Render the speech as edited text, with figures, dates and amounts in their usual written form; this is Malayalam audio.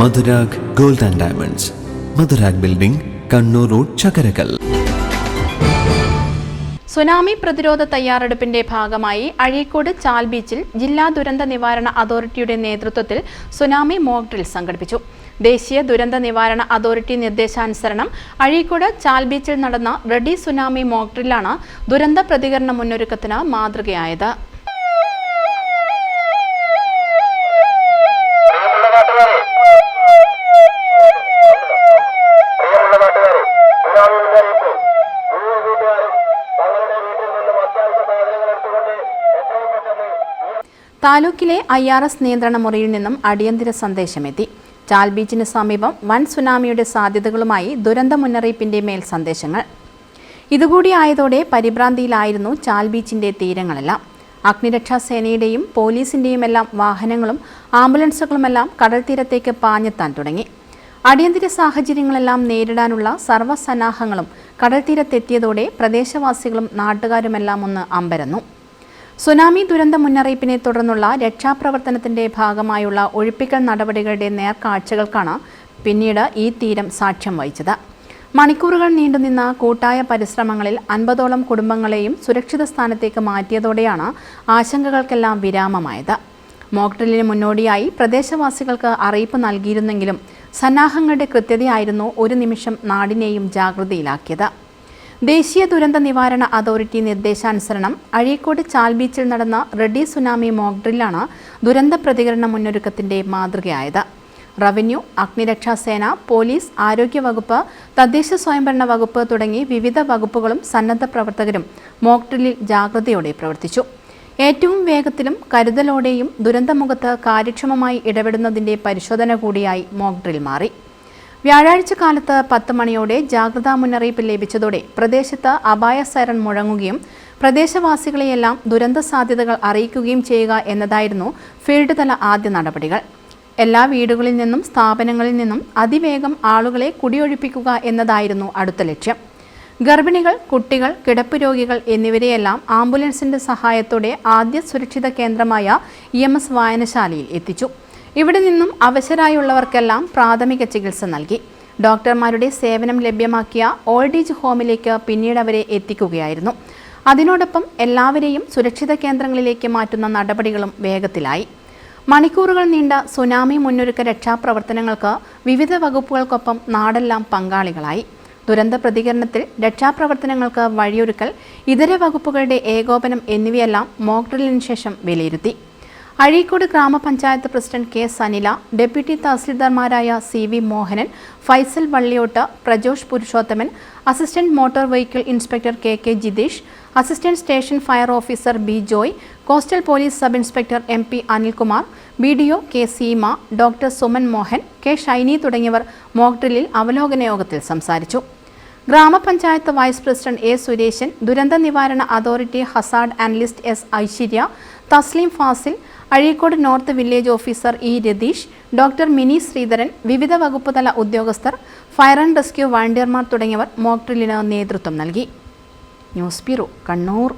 Madhurag gold and diamonds, Madhurag building, Kannur road, Chakkarakal. Tsunami പ്രതിരോധ തയ്യാറെടുപ്പിന്റെ ഭാഗമായി അഴീക്കോട് ചാൽ ബീച്ചിൽ ജില്ലാ ദുരന്ത നിവാരണ അതോറിറ്റിയുടെ നേതൃത്വത്തിൽ സുനാമി മോക്ക് ഡ്രിൽ സംഘടിപ്പിച്ചു. ദേശീയ ദുരന്ത നിവാരണ അതോറിറ്റി നിർദ്ദേശാനുസരണം അഴീക്കോട് ചാൽ ബീച്ചിൽ നടന്ന റെഡി സുനാമി മോക്ക് ഡ്രില്ലാണ് ദുരന്ത പ്രതികരണ മുന്നൊരുക്കത്തിന് മാതൃകയായത്. താലൂക്കിലെ IRS നിയന്ത്രണ മുറിയിൽ നിന്നും അടിയന്തര സന്ദേശമെത്തി. ചാൽ ബീച്ചിന് സമീപം വൻ സുനാമിയുടെ സാധ്യതകളുമായി ദുരന്ത മുന്നറിയിപ്പിന്റെ മേൽ സന്ദേശങ്ങൾ. ഇതുകൂടി ആയതോടെ പരിഭ്രാന്തിയിലായിരുന്നു ചാൽ ബീച്ചിന്റെ തീരങ്ങളെല്ലാം. അഗ്നിരക്ഷാ സേനയുടെയും പോലീസിന്റെയും എല്ലാം വാഹനങ്ങളും ആംബുലൻസുകളുമെല്ലാം കടൽ തീരത്തേക്ക് പാഞ്ഞെത്താൻ തുടങ്ങി. അടിയന്തര സാഹചര്യങ്ങളെല്ലാം നേരിടാനുള്ള സർവ്വസന്നാഹങ്ങളും കടൽ തീരത്തെത്തിയതോടെ പ്രദേശവാസികളും നാട്ടുകാരുമെല്ലാം ഒന്ന് അമ്പരന്നു. സുനാമി ദുരന്ത മുന്നറിയിപ്പിനെ തുടർന്നുള്ള രക്ഷാപ്രവർത്തനത്തിന്റെ ഭാഗമായുള്ള ഒഴിപ്പിക്കൽ നടപടികളുടെ നേർക്കാഴ്ചകൾക്കാണ് പിന്നീട് ഈ തീരം സാക്ഷ്യം വഹിച്ചത്. മണിക്കൂറുകൾ നീണ്ടുനിന്ന കൂട്ടായ പരിശ്രമങ്ങളിൽ 50ഓളം കുടുംബങ്ങളെയും സുരക്ഷിത സ്ഥാനത്തേക്ക് മാറ്റിയതോടെയാണ് ആശങ്കകൾക്കെല്ലാം വിരാമമായത്. മോക്ക് ഡ്രില്ലിന് മുന്നോടിയായി പ്രദേശവാസികൾക്ക് അറിയിപ്പ് നൽകിയിരുന്നെങ്കിലും സന്നാഹങ്ങളുടെ കൃത്യതയായിരുന്നു ഒരു നിമിഷം നാടിനെയും ജാഗ്രതയിലാക്കിയത്. ദേശീയ ദുരന്ത നിവാരണ അതോറിറ്റി നിർദ്ദേശാനുസരണം അഴീക്കോട് ചാൽ ബീച്ചിൽ നടന്ന റെഡി സുനാമി മോക്ക് ഡ്രില്ലാണ് ദുരന്ത പ്രതികരണ മുന്നൊരുക്കത്തിന്റെ മാതൃകയായത്. റവന്യൂ, അഗ്നിരക്ഷാസേന, പോലീസ്, ആരോഗ്യവകുപ്പ്, തദ്ദേശ സ്വയംഭരണ വകുപ്പ് തുടങ്ങി വിവിധ വകുപ്പുകളും സന്നദ്ധ പ്രവർത്തകരും മോക്ക് ഡ്രില്ലിൽ ജാഗ്രതയോടെ പ്രവർത്തിച്ചു. ഏറ്റവും വേഗത്തിലും കരുതലോടെയും ദുരന്തമുഖത്ത് കാര്യക്ഷമമായി ഇടപെടുന്നതിന്റെ പരിശോധന കൂടിയായി മോക്ക് ഡ്രിൽ മാറി. വ്യാഴാഴ്ച കാലത്ത് 10 മണിയോടെ ജാഗ്രതാ മുന്നറിയിപ്പ് ലഭിച്ചതോടെ പ്രദേശത്ത് അപായ സൈറൺ മുഴങ്ങുകയും പ്രദേശവാസികളെയെല്ലാം ദുരന്ത സാധ്യതകൾ അറിയിക്കുകയും ചെയ്യുക എന്നതായിരുന്നു ഫീൽഡ് തല ആദ്യ നടപടികൾ. എല്ലാ വീടുകളിൽ നിന്നും സ്ഥാപനങ്ങളിൽ നിന്നും അതിവേഗം ആളുകളെ കുടിയൊഴിപ്പിക്കുക എന്നതായിരുന്നു അടുത്ത ലക്ഷ്യം. ഗർഭിണികൾ, കുട്ടികൾ, കിടപ്പ് രോഗികൾ എന്നിവരെയെല്ലാം ആംബുലൻസിന്റെ സഹായത്തോടെ ആദ്യ സുരക്ഷിത കേന്ദ്രമായ EMS വായനശാലയിൽ എത്തിച്ചു. ഇവിടെ നിന്നും അവശരായുള്ളവർക്കെല്ലാം പ്രാഥമിക ചികിത്സ നൽകി. ഡോക്ടർമാരുടെ സേവനം ലഭ്യമാക്കിയ ഓൾഡ് ഏജ് ഹോമിലേക്ക് പിന്നീട് അവരെ എത്തിക്കുകയായിരുന്നു. അതിനോടൊപ്പം എല്ലാവരെയും സുരക്ഷിത കേന്ദ്രങ്ങളിലേക്ക് മാറ്റുന്ന നടപടികളും വേഗത്തിലായി. മണിക്കൂറുകൾ നീണ്ട സുനാമി മുന്നൊരുക്ക രക്ഷാപ്രവർത്തനങ്ങൾക്ക് വിവിധ വകുപ്പുകൾക്കൊപ്പം നാടെല്ലാം പങ്കാളികളായി. ദുരന്ത പ്രതികരണത്തിൽ രക്ഷാപ്രവർത്തനങ്ങൾക്ക് വഴിയൊരുക്കൽ, ഇതര വകുപ്പുകളുടെ ഏകോപനം എന്നിവയെല്ലാം മോക്ക് ഡ്രില്ലിന് ശേഷം വിലയിരുത്തി. അഴീക്കോട് ഗ്രാമപഞ്ചായത്ത് പ്രസിഡന്റ് K. സനില, ഡെപ്യൂട്ടി തഹസിൽദാർമാരായ CV. Mohanan, Faisal Valliyot, Prajosh Purushothaman, assistant motor vehicle inspector KK. Jithesh, assistant station fire officer B. Joy, coastal police sub inspector MP. Anilkumar, BDO K. Seema, doctor Suman Mohan, K. Shiny തുടങ്ങിയവർ മോക്ക് ഡ്രില്ലിൽ അവലോകന യോഗത്തിൽ സംസാരിച്ചു. ഗ്രാമപഞ്ചായത്ത് വൈസ് പ്രസിഡന്റ് A. സുരേശൻ, ദുരന്ത നിവാരണ authority hazard analyst S. Aishwarya, Thasleem Fasil, Azhikode north village officer E. Ratheesh, doctor Mini Sreedharan, വിവിധ വകുപ്പുതല ഉദ്യോഗസ്ഥർ, ഫയർ ആൻഡ് റെസ്ക്യൂ വളണ്ടിയർമാർ തുടങ്ങിയവർ മോക്ക് ഡ്രില്ലിന് നേതൃത്വം നൽകി. News bureau, Kannur.